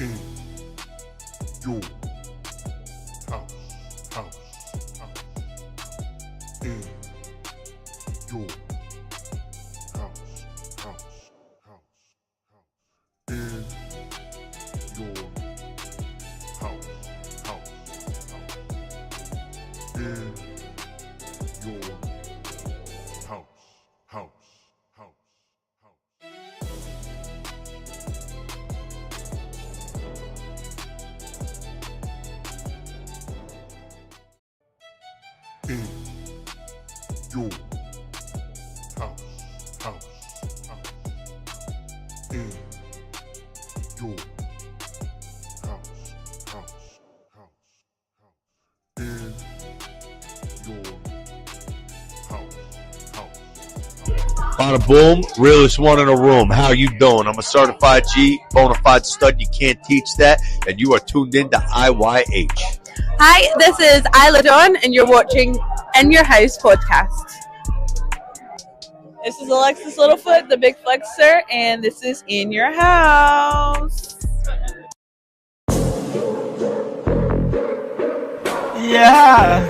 In your house, house, house. In your house, house, house, house. In your house, house, house. In your house, house, house, house. In your house, house, house. In your house, house, house, house. In your house, house, house. Bada boom, realest one in the room. How you doing? I'm a certified G, bona fide stud. You can't teach that. And you are tuned in to IYH. Hi, this is Isla Dawn, and you're watching In Your Howse podcast. This is Alexis Littlefoot, the Big Flexer, and this is In Your Howse. Yeah.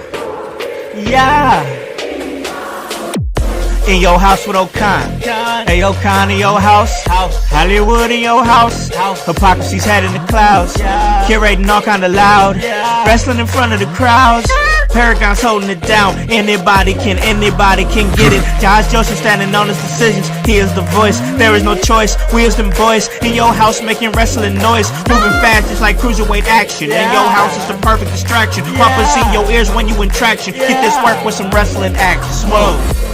In your house with O'Con. Hey, O'Con in your house. Hollywood in your house. Hypocrisy's head in the clouds. Curating all kind of loud. Wrestling in front of the crowds. Paragon's holding it down. Anybody can get it. Josh Joseph standing on his decisions. He is the voice. There is no choice. We is them boys in your house making wrestling noise. Moving fast just like cruiserweight action. In your house is the perfect distraction. Bumpers in your ears when you in traction. Get this work with some wrestling action. Smooth.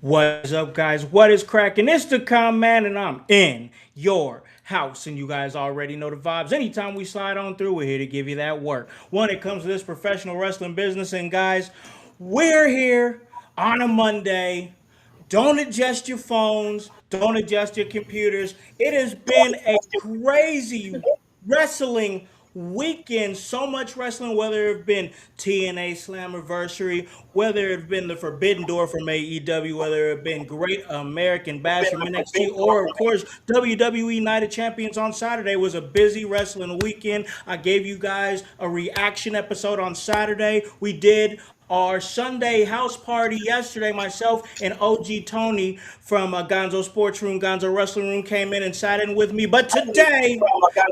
What is up, guys? What is cracking? It's the Man, and I'm in your house. And you guys already know the vibes. Anytime we slide on through, we're here to give you that work. When it comes to this professional wrestling business, and guys, we're here on a Monday. Don't adjust your phones. Don't adjust your computers. It has been a crazy wrestling weekend. So much wrestling, whether it have been TNA Slammiversary, whether it have been the Forbidden Door from AEW, whether it have been Great American Bash from NXT, or of course WWE Night of Champions on Saturday. Was a busy wrestling weekend. I gave you guys a reaction episode on Saturday. We did our Sunday house party yesterday. Myself and OG Tony from Gonzo Sports Room, Gonzo Wrestling Room came in and sat in with me. But today,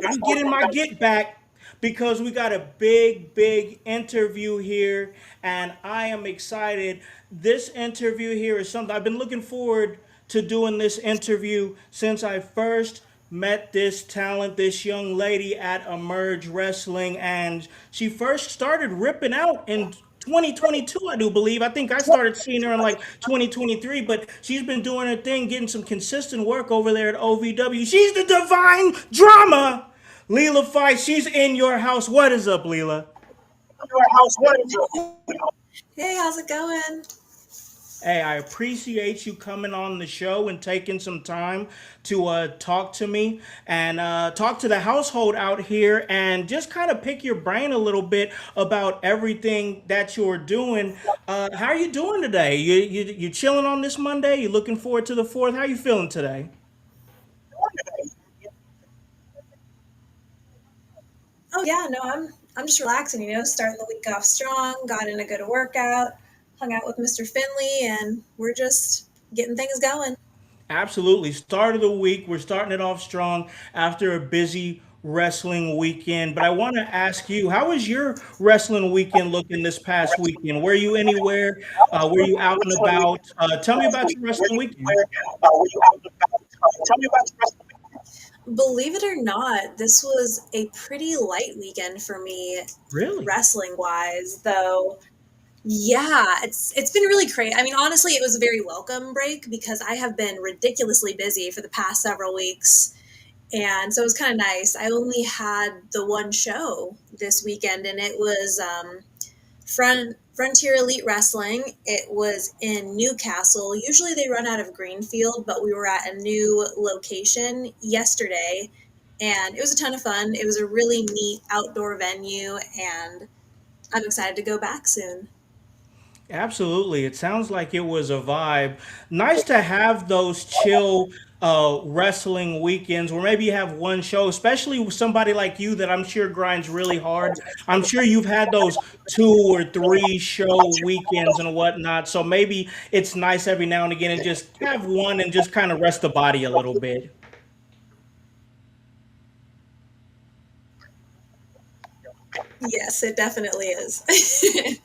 I'm getting my get back because we got a big interview here, and I am excited. This interview here is something I've been looking forward to doing this interview since I first met this talent, this young lady at Emerge Wrestling, and she first started ripping out in 2022, I do believe. I think I started seeing her in like 2023, but she's been doing her thing, getting some consistent work over there at OVW. She's the divine drama, Leela Feist. She's in your house. What is up, Leela? Hey, how's it going? Hey, I appreciate you coming on the show and taking some time to talk to me and talk to the household out here and just kind of pick your brain a little bit about everything that you're doing. How are you doing today? You chilling on this Monday? You looking forward to the 4th? How are you feeling today? Oh yeah, no, I'm just relaxing, starting the week off strong, got in a good workout, hung out with Mr. Finley, and we're just getting things going. Absolutely. Start of the week. We're starting it off strong after a busy wrestling weekend. But I want to ask you, how was your wrestling weekend looking this past weekend? Were you anywhere? Were you out and about? Tell me about your wrestling weekend. Believe it or not, this was a pretty light weekend for me, Really? wrestling wise, though. Yeah, it's been really crazy. I mean, honestly, it was a very welcome break because I have been ridiculously busy for the past several weeks. And so it was kind of nice. I only had the one show this weekend, and it was Frontier Elite Wrestling. It was in Newcastle. Usually they run out of Greenfield, but we were at a new location yesterday, and it was a ton of fun. It was a really neat outdoor venue, and I'm excited to go back soon. Absolutely. It sounds like it was a vibe. Nice to have those chill wrestling weekends where maybe you have one show, especially with somebody like you that I'm sure grinds really hard. I'm sure you've had those 2 or 3 show weekends and whatnot. So maybe it's nice every now and again and just have one and just kind of rest the body a little bit. Yes, it definitely is.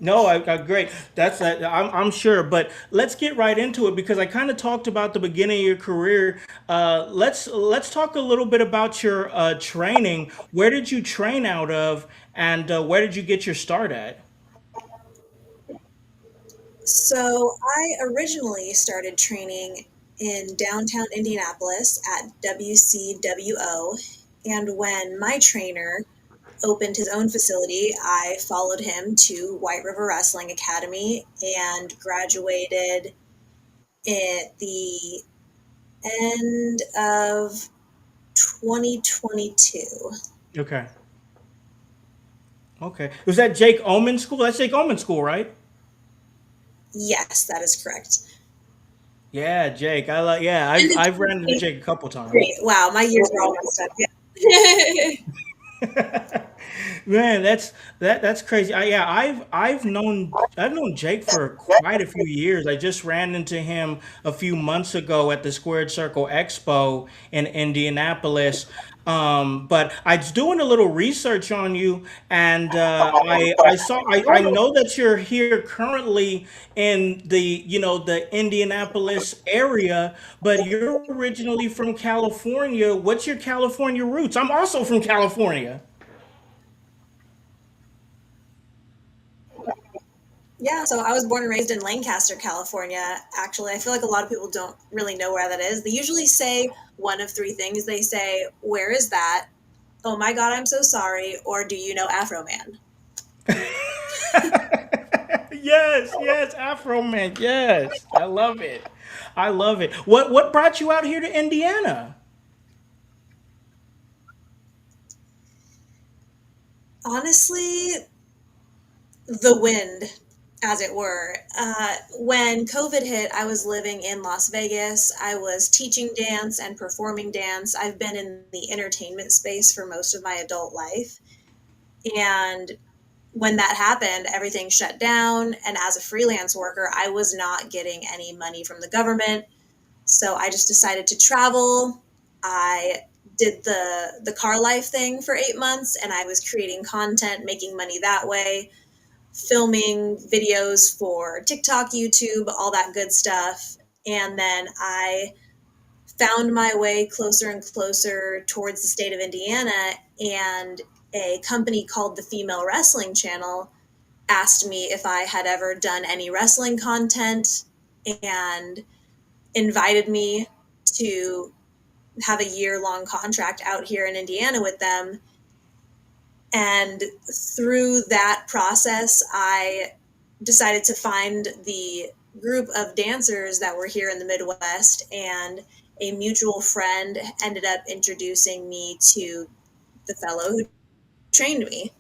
No, great. I'm sure, but let's get right into it because I kind of talked about the beginning of your career. Let's talk a little bit about your training. Where did you train out of, and where did you get your start at? So I originally started training in downtown Indianapolis at WCWO. And when my trainer opened his own facility, I followed him to White River Wrestling Academy and graduated at the end of 2022. Okay, okay. Was that Jake Omen School? That's Jake Omen School, right? Yes, that is correct. Yeah, Jake. I like. Yeah, End of I've ran into Jake a couple times. 2023. Wow, my years are all messed up. Yeah. Man, that's crazy. I've known Jake for quite a few years. I just ran into him a few months ago at the Squared Circle Expo in Indianapolis. But I was doing a little research on you, and I know that you're here currently in the the Indianapolis area, but you're originally from California. What's your California roots? I'm also from California. Yeah, so I was born and raised in Lancaster, California. Actually, I feel like a lot of people don't really know where that is. They usually say one of three things. They say, "Where is that?" "Oh my God, I'm so sorry," or "Do you know Afro Man?" Yes, yes, Afro Man. Yes, I love it. I love it. What brought you out here to Indiana? Honestly, the wind, as it were. When COVID hit, I was living in Las Vegas. I was teaching dance and performing dance. I've been in the entertainment space for most of my adult life. And when that happened, everything shut down. And as a freelance worker, I was not getting any money from the government. So I just decided to travel. I did the car life thing for 8 months, and I was creating content, making money that way, filming videos for TikTok, YouTube, all that good stuff. And then I found my way closer and closer towards the state of Indiana, and a company called the Female Wrestling Channel asked me if I had ever done any wrestling content and invited me to have a year-long contract out here in Indiana with them. And through that process, I decided to find the group of dancers that were here in the Midwest, and a mutual friend ended up introducing me to the fellow who trained me.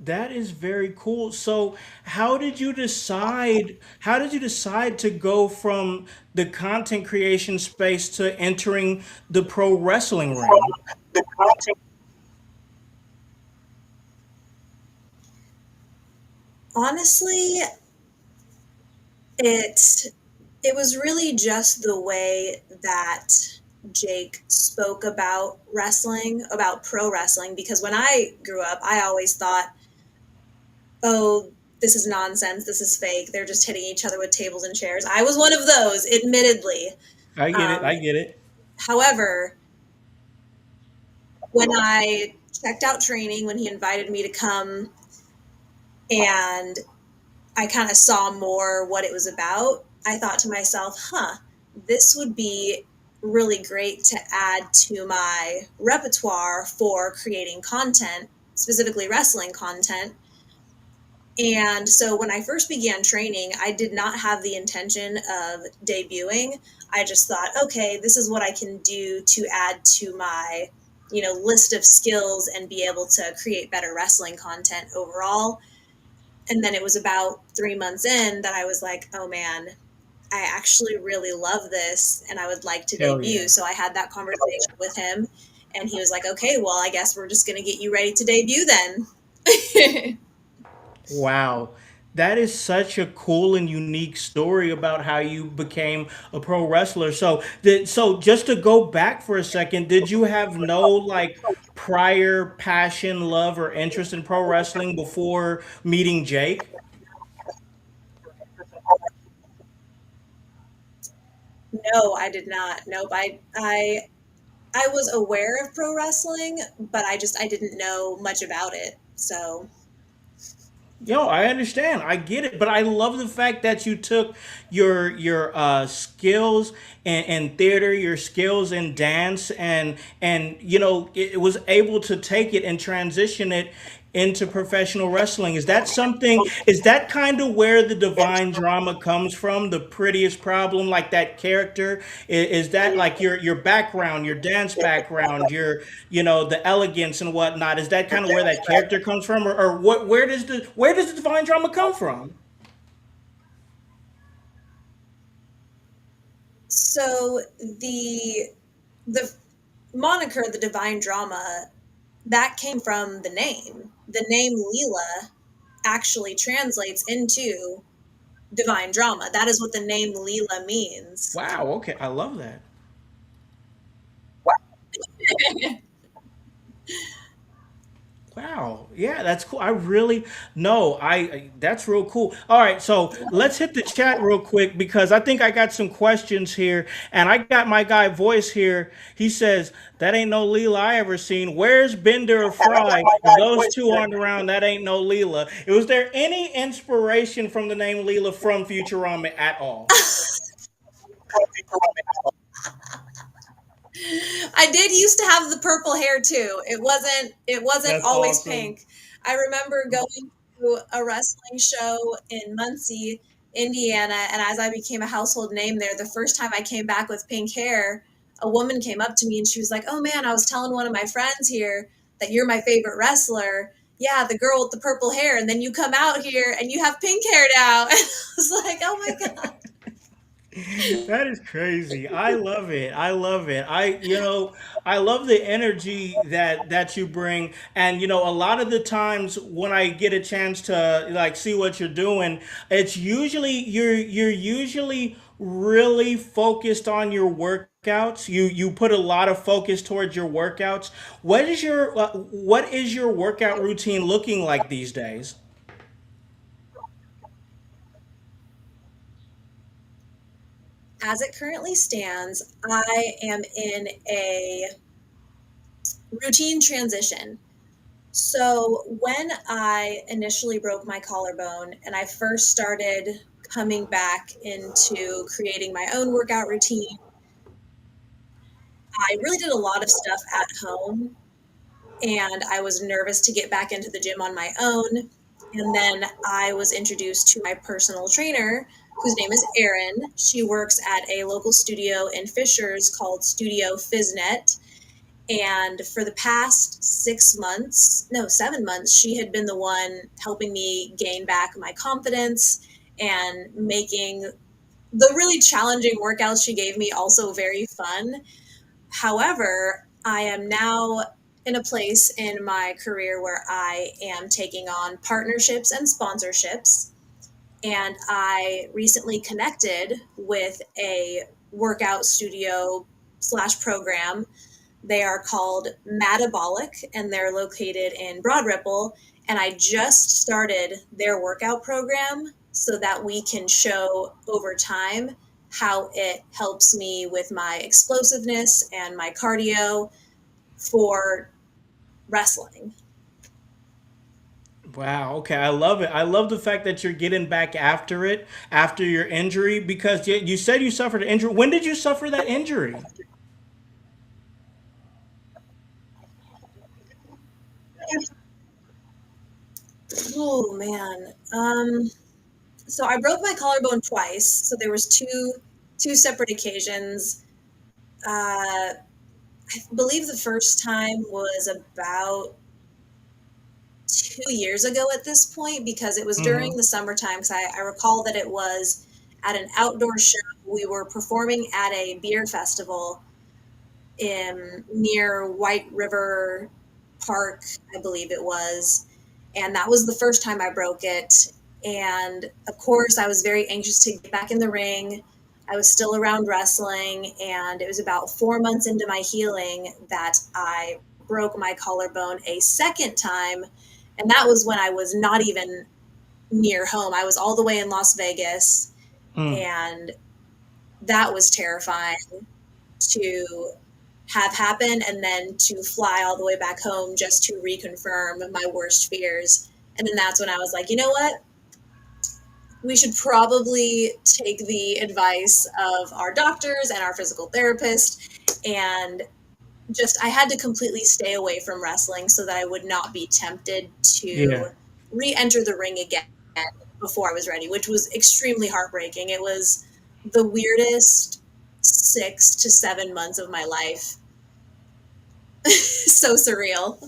That is very cool. So, how did you decide to go from the content creation space to entering the pro wrestling ring? Honestly, it it was really just the way that Jake spoke about wrestling, about pro wrestling, because when I grew up, I always thought, "Oh, this is nonsense. This is fake. They're just hitting each other with tables and chairs." I was one of those, admittedly. I get it. Um, I get it. However, when I checked out training, when he invited me to come and I kind of saw more what it was about, I thought to myself, huh, this would be really great to add to my repertoire for creating content, specifically wrestling content. And so when I first began training, I did not have the intention of debuting. I just thought, okay, this is what I can do to add to my, list of skills and be able to create better wrestling content overall. And then it was about 3 months in that I was like, oh man, I actually really love this and I would like to Hell debut. yeah. So I had that conversation with him and he was like, okay, well, I guess we're just going to get you ready to debut then. Wow. That is such a cool and unique story about how you became a pro wrestler. So just to go back for a second, did you have no like prior passion, love, or interest in pro wrestling before meeting Jake? No, I did not. Nope. I was aware of pro wrestling, but I didn't know much about it. So Yo, I understand. I get it. But I love the fact that you took your skills in theater, your skills in dance, and it was able to take it and transition it into professional wrestling. Is that something? Is that kind of where the divine drama comes from? The prettiest problem, like that character, is that like your background, your dance background, the elegance and whatnot? Is that kind of where that character comes from, or what? Where does the divine drama come from? so the moniker, the divine drama, that came from the name. The name Leela actually translates into divine drama. That is what the name Leela means. Wow. Okay, I love that. Wow. Yeah, that's cool. I really no, that's real cool. All right, so let's hit the chat real quick because I think I got some questions here and I got my guy Voice here. He says, "That ain't no Leela I ever seen. Where's Bender or Fry? If those two aren't around, that ain't no Leela." Was there any inspiration from the name Leela from Futurama at all? I did used to have the purple hair too. It wasn't That's always awesome. pink. I remember going to a wrestling show in Muncie, Indiana, and as I became a household name there, the first time I came back with pink hair, a woman came up to me and she was like, "Oh man, I was telling one of my friends here that you're my favorite wrestler. Yeah, the girl with the purple hair, and then you come out here and you have pink hair now." And I was like, "Oh my god." That is crazy. I love it. I love it. I love the energy that you bring. And a lot of the times when I get a chance to like see what you're doing, it's usually you're usually really focused on your workouts. You put a lot of focus towards your workouts. What is your workout routine looking like these days? As it currently stands, I am in a routine transition. So, when I initially broke my collarbone and I first started coming back into creating my own workout routine, I really did a lot of stuff at home and I was nervous to get back into the gym on my own. And then I was introduced to my personal trainer, whose name is Erin. She works at a local studio in Fishers called Studio Fiznet. And for the past 6 months, no, 7 months, she had been the one helping me gain back my confidence and making the really challenging workouts she gave me also very fun. However, I am now in a place in my career where I am taking on partnerships and sponsorships. And I recently connected with a workout studio slash program. They are called Metabolic and they're located in Broad Ripple. And I just started their workout program so that we can show over time how it helps me with my explosiveness and my cardio for wrestling. Wow. Okay. I love it. I love the fact that you're getting back after it after your injury because you said you suffered an injury. When did you suffer that injury? Oh man. So I broke my collarbone twice. So there was two separate occasions. I believe the first time was about 2 years ago at this point because it was during Mm-hmm. the summertime. Because I recall that it was at an outdoor show. We were performing at a beer festival in near White River Park, I believe it was. And that was the first time I broke it. And of course, I was very anxious to get back in the ring. I was still around wrestling, and it was about 4 months into my healing that I broke my collarbone a second time. And that was when I was not even near home. I was all the way in Las Vegas, Mm. and that was terrifying to have happen and then to fly all the way back home just to reconfirm my worst fears. And then that's when I was like, you know what? We should probably take the advice of our doctors and our physical therapist. And just, I had to completely stay away from wrestling so that I would not be tempted Yeah. to re enter the ring again before I was ready, which was extremely heartbreaking. It was the weirdest 6 to 7 months of my life. So surreal.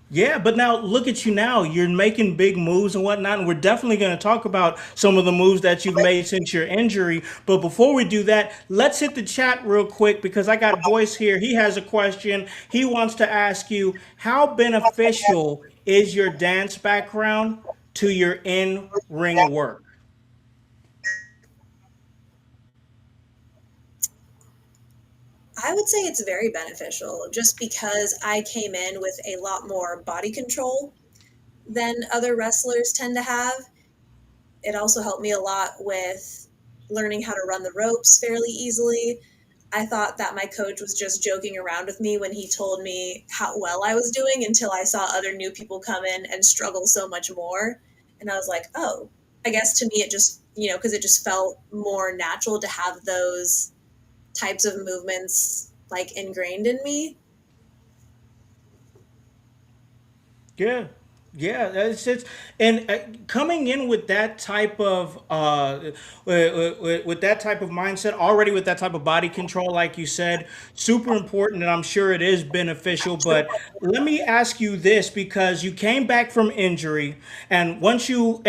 Yeah, but now look at you now. You're making big moves and whatnot, and we're definitely going to talk about some of the moves that you've made since your injury. But before we do that, let's hit the chat real quick because I got Voice here. He has a question. He wants to ask you, how beneficial is your dance background to your in-ring work? I would say it's very beneficial just because I came in with a lot more body control than other wrestlers tend to have. It also helped me a lot with learning how to run the ropes fairly easily. I thought that my coach was just joking around with me when he told me how well I was doing until I saw other new people come in and struggle so much more. And I was like, oh, I guess to me it just, because it just felt more natural to have those types of movements like ingrained in me. Yeah, yeah, it's and coming in with that type of with that type of mindset, already with that type of body control, like you said, super important, and I'm sure it is beneficial. But let me ask you this, because you came back from injury, and once you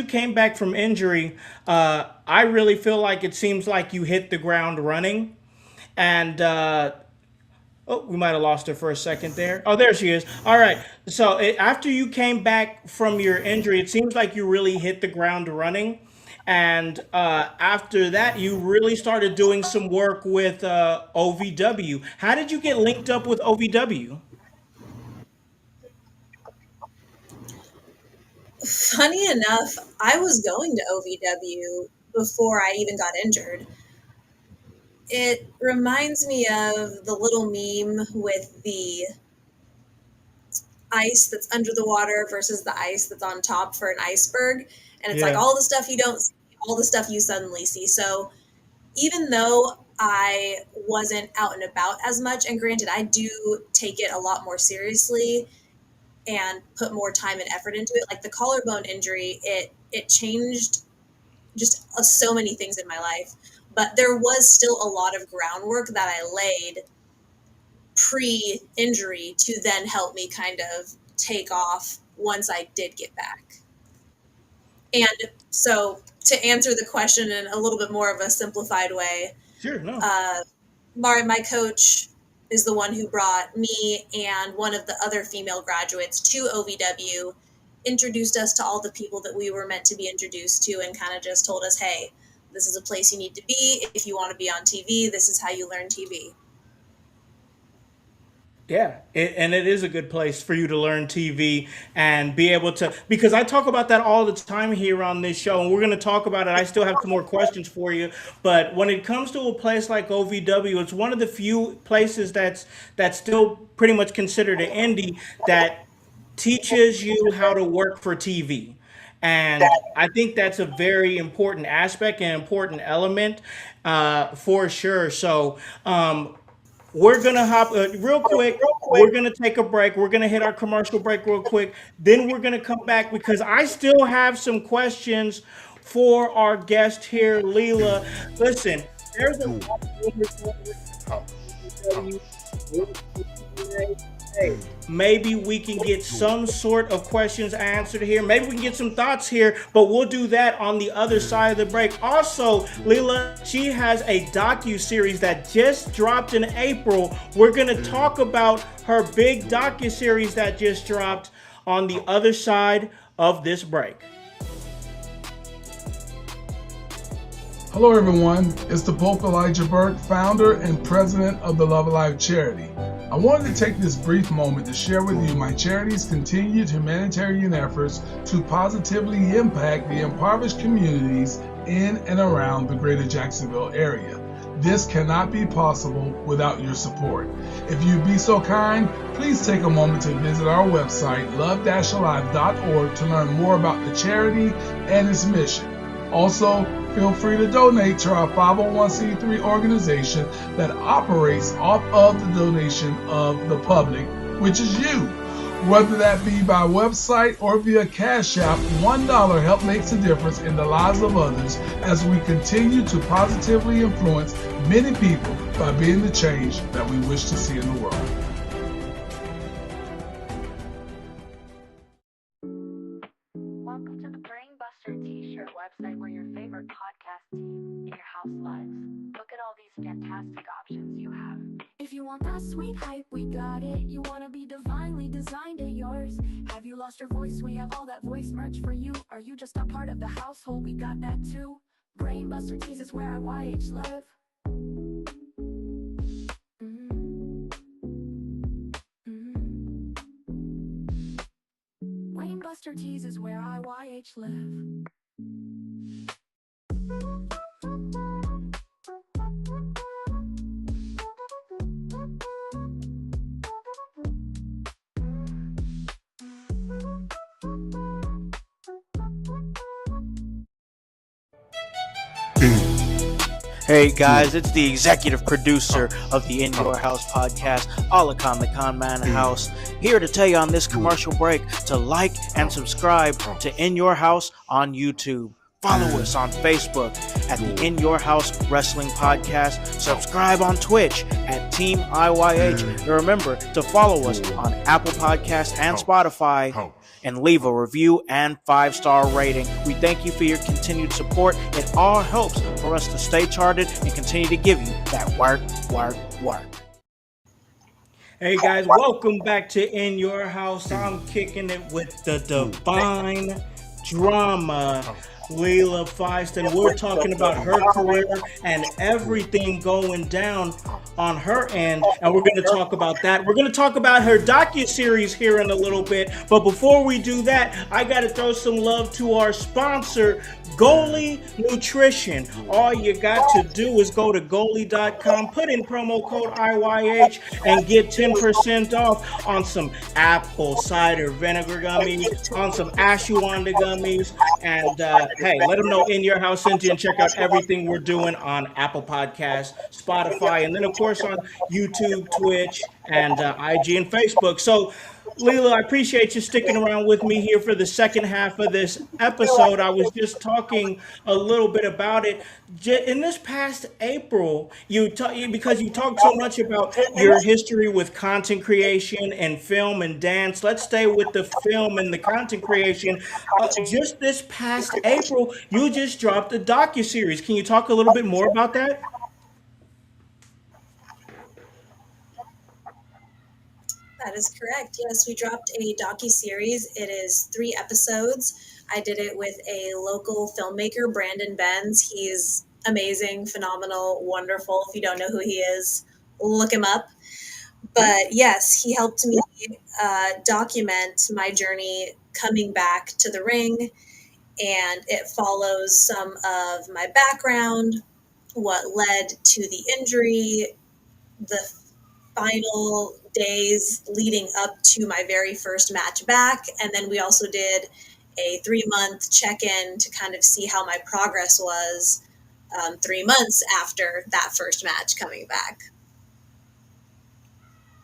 came back from injury, I really feel like it seems like you hit the ground running, and oh, we might have lost her for a second there. Oh, there she is. All right. So after you came back from your injury, it seems like you really hit the ground running. And after that, you really started doing some work with OVW. How did you get linked up with OVW? Funny enough, I was going to OVW before I even got injured. It reminds me of the little meme with the ice that's under the water versus the ice that's on top for an iceberg. And it's like Yeah. all the stuff you don't see, all the stuff you suddenly see. So even though I wasn't out and about as much, and granted, I do take it a lot more seriously and put more time and effort into it. Like the collarbone injury, it changed just so many things in my life. But there was still a lot of groundwork that I laid pre-injury to then help me kind of take off once I did get back. And so to answer the question in a little bit more of a simplified way, Sure. No. uh, my coach is the one who brought me and one of the other female graduates to OVW, introduced us to all the people that we were meant to be introduced to, and kind of just told us, hey, this is a place you need to be. If you want to be on TV, this is how you learn TV. Yeah, and it is a good place for you to learn TV and be able to, because I talk about that all the time here on this show, and we're going to talk about it. I still have some more questions for you, but when it comes to a place like OVW, it's one of the few places that's still pretty much considered an indie that teaches you how to work for TV. And I think that's a very important aspect and important element for sure. So, We're gonna hop real quick. We're gonna take a break. We're gonna hit our commercial break real quick. Then we're gonna come back because I still have some questions for our guest here, Leela. In Listen, there's a Your lot House. of House. Hey, In maybe we can get Your some sort of questions answered here. Maybe we can get some thoughts here, but we'll do that on the other side of the break. Also, Leela, she has a docu-series that just dropped in April. We're going to talk about her big docu-series that just dropped on the other side of this break. Hello, everyone. It's the Pope Elijah Burke, founder and president of the Love Alive charity. I wanted to take this brief moment to share with you my charity's continued humanitarian efforts to positively impact the impoverished communities in and around the greater Jacksonville area. This cannot be possible without your support. If you'd be so kind, please take a moment to visit our website, love-alive.org, to learn more about the charity and its mission. Also, feel free to donate to our 501c3 organization that operates off of the donation of the public, which is you. Whether that be by website or via Cash App, $1 help makes a difference in the lives of others as we continue to positively influence many people by being the change that we wish to see in the world. Welcome to the Brainbuster T-shirt website where your favorite podcast team in your house lives. Look at all these fantastic options you have. If you want that sweet hype, we got it. You wanna be divinely designed at yours. Have you lost your voice? We have all that voice merch for you. Are you just a part of the household? We got that too. Brainbuster Tees is where our YH live. Brainbuster Tees is where our YH live. Hey guys, it's the executive producer of the In Your Howse podcast, Alakan the Con Man House, here to tell you on this commercial break to like and subscribe to In Your Howse on YouTube. Follow us on Facebook at the In Your Howse Wrestling Podcast. Subscribe on Twitch at Team IYH. And remember to follow us on Apple Podcasts and Spotify. And leave a review and 5-star rating. We thank you for your continued support. It all helps for us to stay charted and continue to give you that work. Hey guys, welcome back to In Your Howse. I'm kicking it with the divine drama, Leela Feist, and we're talking about her career and everything going down on her end, and we're going to talk about that. We're going to talk about her docuseries here in a little bit, but before we do that, I got to throw some love to our sponsor, Goalie Nutrition. All you got to do is go to goalie.com, put in promo code IYH, and get 10% off on some apple cider vinegar gummies, on some ashwagandha gummies, and hey, let them know In Your Howse sent you, and check out everything we're doing on Apple Podcasts, Spotify, and then of course on YouTube, Twitch, and IG and Facebook. So Leela, I appreciate you sticking around with me here for the second half of this episode. I was just talking a little bit about it. In this past April, because you talked so much about your history with content creation and film and dance. Let's stay with the film and the content creation. Just this past April, you just dropped a docuseries. Can you talk a little bit more about that? That is correct. Yes, we dropped a docu-series. It is 3 episodes. I did it with a local filmmaker, Brandon Benz. He's amazing, phenomenal, wonderful. If you don't know who he is, look him up. But yes, he helped me document my journey coming back to the ring, and it follows some of my background, what led to the injury, the final days leading up to my very first match back. And then we also did a 3-month check-in to kind of see how my progress was 3 months after that first match coming back.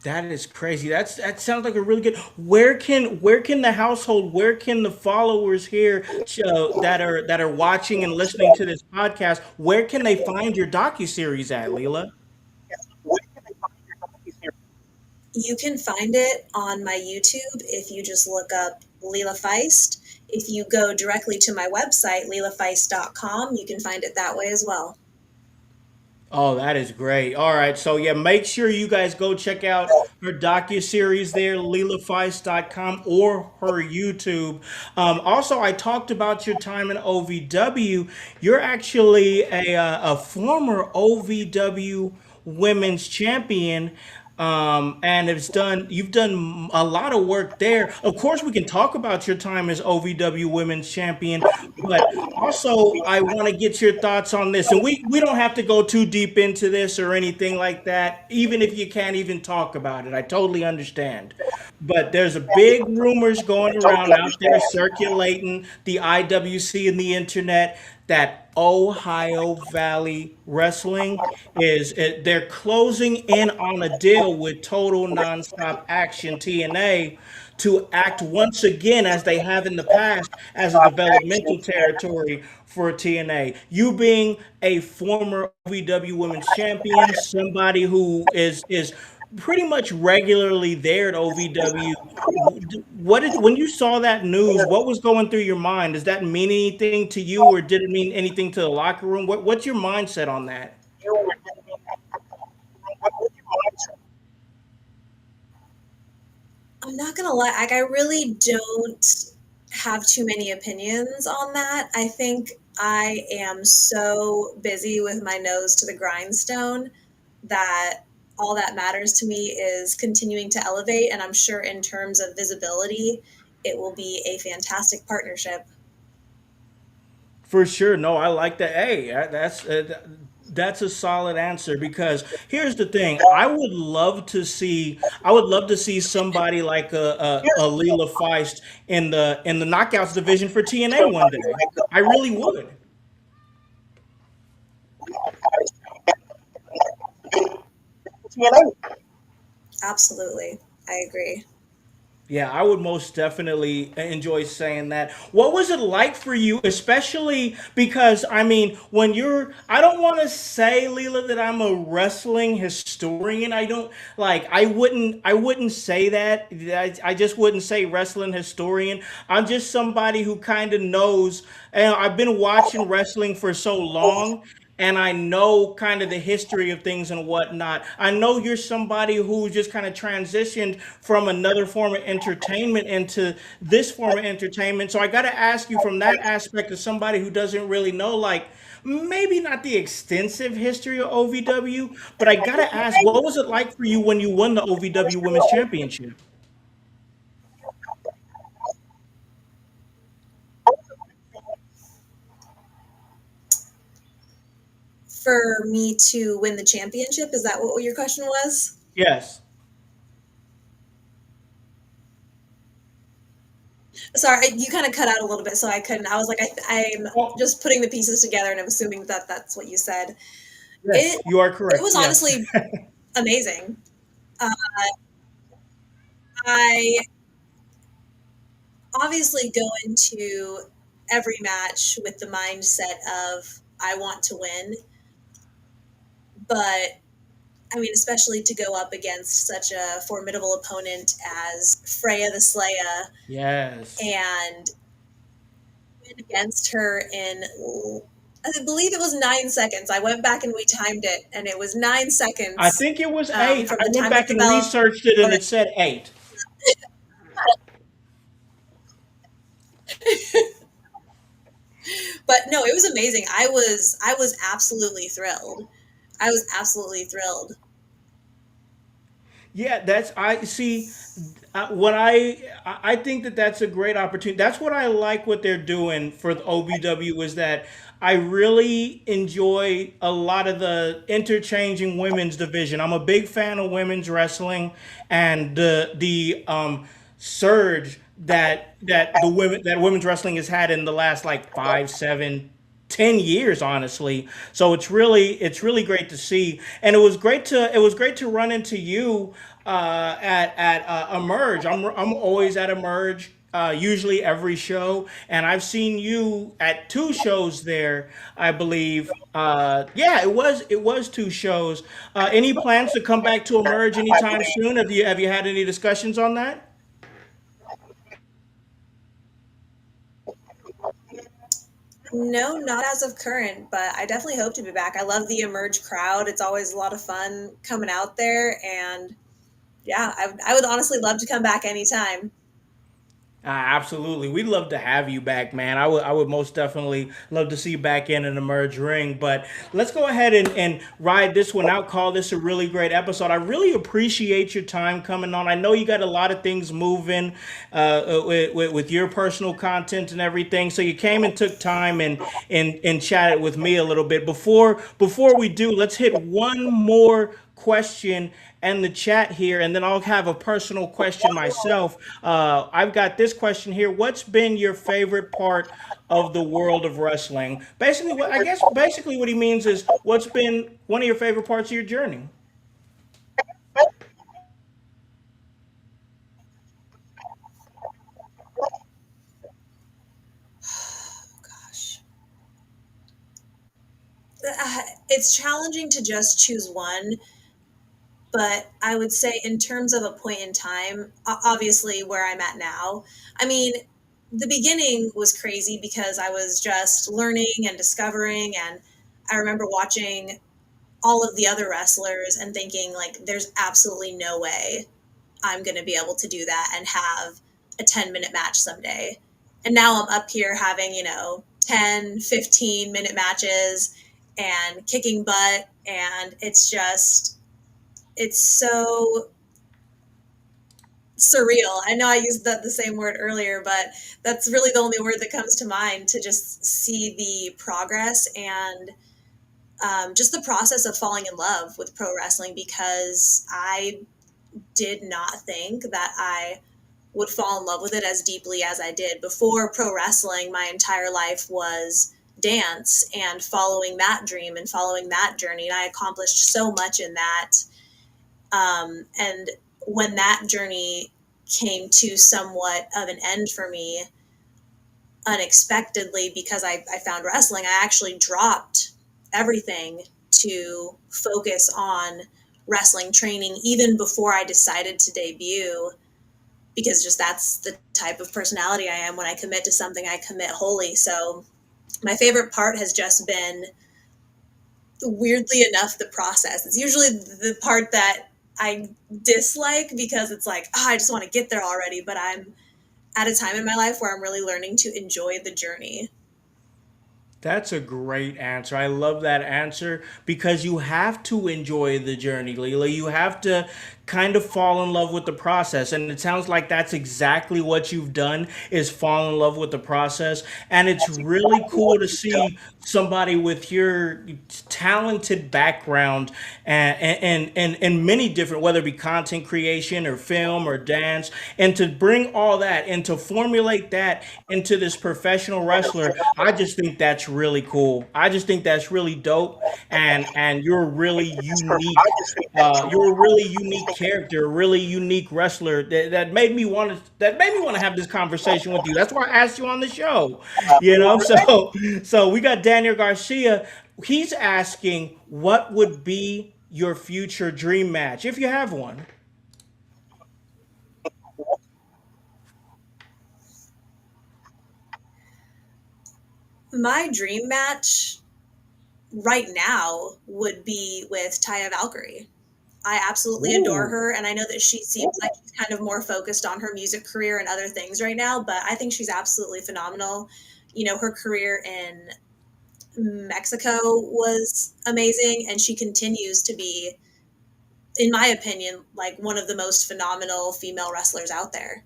That is crazy. That sounds like a really good. Where can the household, where can the followers here that are watching and listening to this podcast, where can they find your docuseries at, Leela? You can find it on my YouTube if you just look up Leela Feist. If you go directly to my website, leelafeist.com, you can find it that way as well. Oh, that is great. All right. So yeah, make sure you guys go check out her docu-series there, leelafeist.com, or her YouTube. Also, I talked about your time in OVW. You're actually a former OVW women's champion. And you've done a lot of work there. Of course, we can talk about your time as OVW Women's Champion, but also I want to get your thoughts on this. And we don't have to go too deep into this or anything like that, even if you can't even talk about it. I totally understand. But there's a big rumors going around out there circulating the IWC and the internet that Ohio Valley Wrestling they're closing in on a deal with Total Nonstop Action TNA to act once again as they have in the past as a developmental territory for TNA. You being a former OVW Women's Champion, somebody who is pretty much regularly there at OVW. When you saw that news? What was going through your mind? Does that mean anything to you, or did it mean anything to the locker room? What's your mindset on that? I'm not gonna lie, like I really don't have too many opinions on that. I think I am so busy with my nose to the grindstone that all that matters to me is continuing to elevate. And I'm sure in terms of visibility, it will be a fantastic partnership. For sure. No, I like that. Hey, that's a solid answer because here's the thing. I would love to see somebody like a Leela Feist in the knockouts division for TNA one day. I really would. Absolutely. I agree. Yeah, I would most definitely enjoy saying that. What was it like for you, especially because I mean, I don't want to say, Leela, that I'm a wrestling historian. I wouldn't say that. I just wouldn't say wrestling historian. I'm just somebody who kind of knows, and I've been watching wrestling for so long, and I know kind of the history of things and whatnot. I know you're somebody who just kind of transitioned from another form of entertainment into this form of entertainment. So I got to ask you from that aspect of somebody who doesn't really know, like maybe not the extensive history of OVW, but I got to ask, what was it like for you when you won the OVW Women's Championship? For me to win the championship, is that what your question was? Yes. Sorry, you kind of cut out a little bit, so I couldn't. I was like, I'm Well, just putting the pieces together, and I'm assuming that that's what you said. yes, It you are it correct. was Yes. honestly amazing. Uh, I obviously go into every match with the mindset of I want to win, but I mean, especially to go up against such a formidable opponent as Freya the Slaya Yes. and win against her in, I believe it was 9 seconds. I went back and we timed it, and it was nine I seconds think it was 8. from I the went time that back the and bell. researched it and it said 8. But no, it was amazing. I was absolutely thrilled. I was absolutely thrilled. Yeah, that's I see. What I think that that's a great opportunity. That's what I like what they're doing for the OBW is that I really enjoy a lot of the interchanging women's division. I'm a big fan of women's wrestling and the surge that women's wrestling has had in the last like 5, 7, 10 years, honestly. So it's really great to see. And it was great to run into you at Emerge. I'm always at Emerge, usually every show, and I've seen you at two shows there, I believe. Yeah, it was two shows. Any plans to come back to Emerge anytime soon? Have you had any discussions on that? No, not as of current, but I definitely hope to be back. I love the Emerge crowd. It's always a lot of fun coming out there. And yeah, I would honestly love to come back anytime. Absolutely. We'd love to have you back, man. I would most definitely love to see you back in an Emerge ring. But let's go ahead and ride this one out. Call this a really great episode. I really appreciate your time coming on. I know you got a lot of things moving with your personal content and everything. So you came and took time and chatted with me a little bit. Before we do, let's hit one more question and the chat here, and then I'll have a personal question myself. I've got this question here. What's been your favorite part of the world of wrestling? Basically, what I guess basically what he means is what's been one of your favorite parts of your journey? Gosh. It's challenging to just choose one, but I would say, in terms of a point in time, obviously where I'm at now, I mean, the beginning was crazy because I was just learning and discovering. And I remember watching all of the other wrestlers and thinking, like, there's absolutely no way I'm going to be able to do that and have a 10-minute match someday. And now I'm up here having, 10, 15-minute matches and kicking butt. And it's so surreal. I know I used the same word earlier, but that's really the only word that comes to mind, to just see the progress and just the process of falling in love with pro wrestling, because I did not think that I would fall in love with it as deeply as I did. Before pro wrestling, my entire life was dance and following that dream and following that journey. And I accomplished so much in that. And when that journey came to somewhat of an end for me unexpectedly, because I found wrestling, I actually dropped everything to focus on wrestling training even before I decided to debut, because just that's the type of personality I am. When I commit to something, I commit wholly. So my favorite part has just been, weirdly enough, the process. It's usually the part that I dislike, because it's like, oh, I just want to get there already. But I'm at a time in my life where I'm really learning to enjoy the journey. That's a great answer. I love that answer because you have to enjoy the journey, Leela. You have to kind of fall in love with the process. And it sounds like that's exactly what you've done, is fall in love with the process. And it's really cool to see somebody with your talented background and many different, whether it be content creation or film or dance, and to bring all that and to formulate that into this professional wrestler. I just think that's really cool. I just think that's really dope, and you're a really unique character, a really unique wrestler that made me want to have this conversation with you. That's why I asked you on the show. So we got Daniel Garcia. He's asking, what would be your future dream match if you have one? My dream match right now would be with Taya Valkyrie. I absolutely adore Ooh. her, and I know that she seems like she's kind of more focused on her music career and other things right now, but I think she's absolutely phenomenal. Her career in Mexico was amazing, and she continues to be, in my opinion, like one of the most phenomenal female wrestlers out there.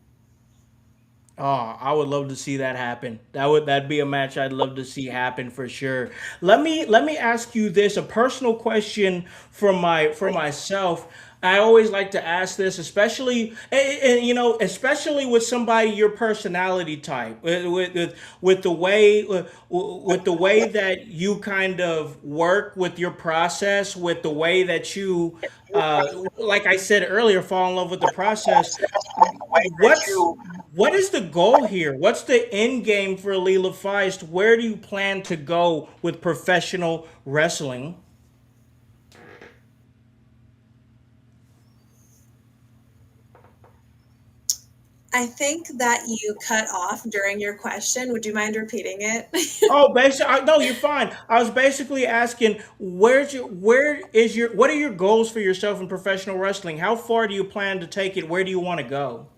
Oh, I would love to see that happen. That'd be a match I'd love to see happen for sure. Let me ask you this, a personal question for myself. I always like to ask this, especially and, especially with somebody your personality type, with the way with the way that you kind of work with your process, with the way that you, like I said earlier, fall in love with the process. What's what is the goal here? What's the end game for Leela Feist? Where do you plan to go with professional wrestling? I think that you cut off during your question. Would you mind repeating it? Oh, basically, no, you're fine. I was basically asking, what are your goals for yourself in professional wrestling? How far do you plan to take it? Where do you want to go?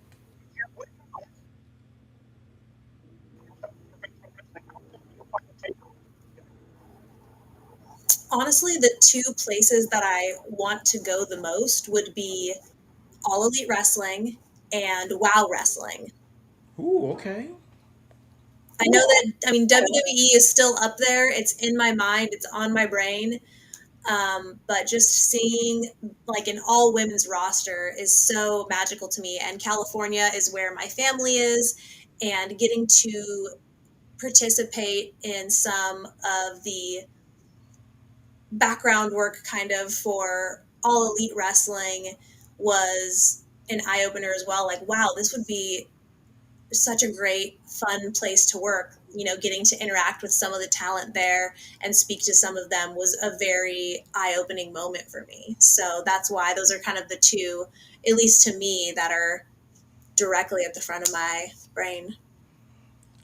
Honestly, the two places that I want to go the most would be All Elite Wrestling and WoW Wrestling. Ooh, okay. I know that, I mean, WWE is still up there. It's in my mind, it's on my brain. But just seeing like an all women's roster is so magical to me. And California is where my family is. And getting to participate in some of the background work kind of for all elite wrestling was an eye opener as well. Like, wow, this would be such a great, fun place to work. You know, getting to interact with some of the talent there and speak to some of them was a very eye opening moment for me. So that's why those are kind of the two, at least to me, that are directly at the front of my brain.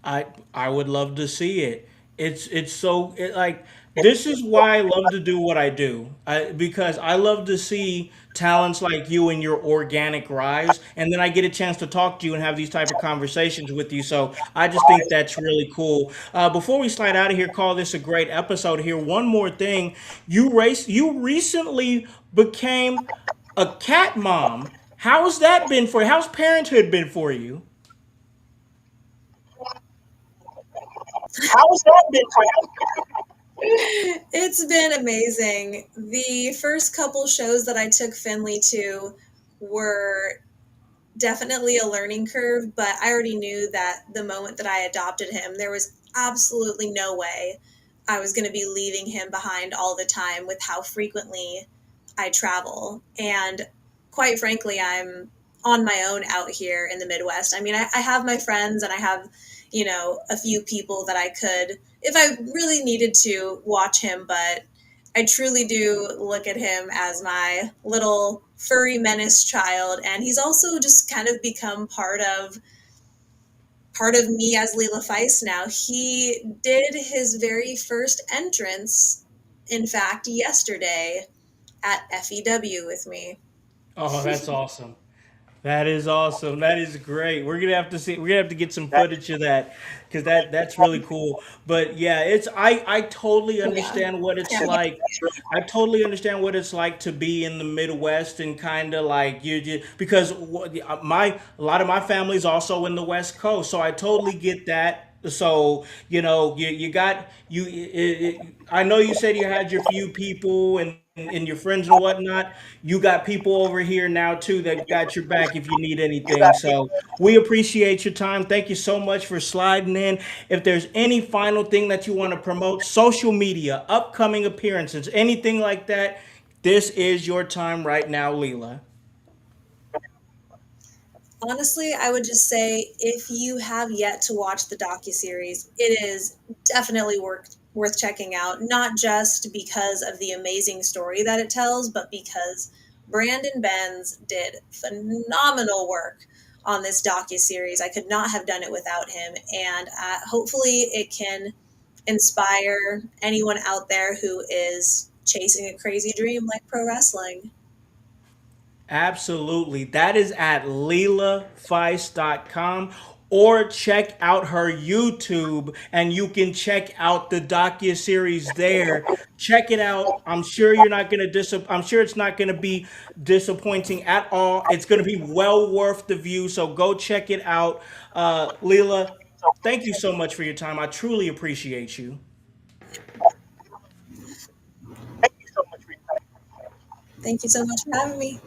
I would love to see it. It's so like this is why I love to do what I do. Because I love to see talents like you and your organic rise, and then I get a chance to talk to you and have these type of conversations with you. So I just think that's really cool. Before we slide out of here, call this a great episode here. One more thing, you recently became a cat mom. How's that been for you? How's parenthood been for you? How has that been for you? It's been amazing. The first couple shows that I took Finley to were definitely a learning curve, but I already knew that the moment that I adopted him, there was absolutely no way I was going to be leaving him behind all the time with how frequently I travel. And quite frankly, I'm on my own out here in the Midwest. I mean, I have my friends and I have, a few people that I could, if I really needed to, watch him, but I truly do look at him as my little furry menace child, and he's also just kind of become part of me as Leela Feist now. He did his very first entrance, in fact, yesterday at FEW with me. Oh, that's awesome. That is awesome. That is great. We're gonna have to see. We're gonna have to get some footage of that because that's really cool. But yeah, I totally Yeah, understand what it's can't wait. like. I totally understand what it's like to be in the Midwest and kind of like you because my a lot of my family's also in the West Coast, so I totally get that. So you got I know you said you had your few people and your friends and whatnot. You got people over here now too that got your back if you need anything. So we appreciate your time. Thank you so much for sliding in. If there's any final thing that you want to promote, social media, upcoming appearances, anything like that, this is your time right now, Leela. Honestly, I would just say if you have yet to watch the docuseries, it is definitely worth checking out, not just because of the amazing story that it tells, but because Brandon Benz did phenomenal work on this docuseries. I could not have done it without him, and hopefully it can inspire anyone out there who is chasing a crazy dream like pro wrestling. Absolutely. That is at LeelaFeist.com or check out her YouTube and you can check out the docu-series there. Check it out. I'm sure you're not going to I'm sure it's not going to be disappointing at all. It's going to be well worth the view, so go check it out. Leela, thank you so much for your time. I truly appreciate you. Thank you so much for your time. Thank you so much for having me.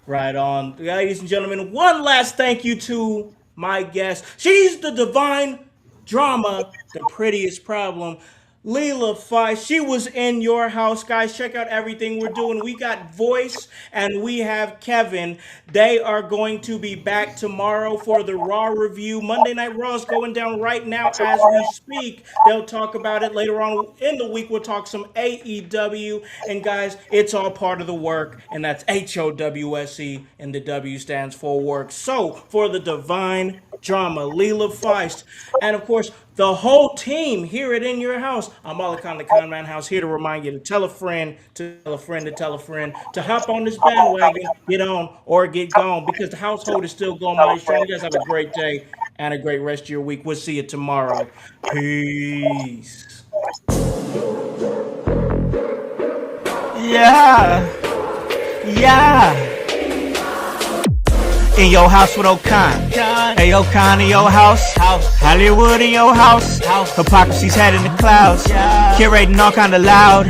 Right on. Ladies and gentlemen, one last thank you to my guest. She's the divine drama, the prettiest problem. Leela Feist, she was in your house, guys. Check out everything we're doing. We got Voice and we have Kevin. They are going to be back tomorrow for the Raw review. Monday Night Raw is going down right now as we speak. They'll talk about it later on in the week. We'll talk some AEW. And guys, it's all part of the work, and that's HOWSE, and the W stands for work. So, for the divine drama, Leela Feist, and of course, the whole team here at In Your House. I'm Malachi the Con Man House, here to remind you to tell a friend, to tell a friend, to tell a friend, to hop on this bandwagon, get on or get gone, because the household is still going mighty strong. You guys have a great day and a great rest of your week. We'll see you tomorrow. Peace. Yeah. Yeah. In your house with O'Con. Hey, O'Con in your house. Hollywood in your house. Hypocrisy's head in the clouds. Curating all kind of loud.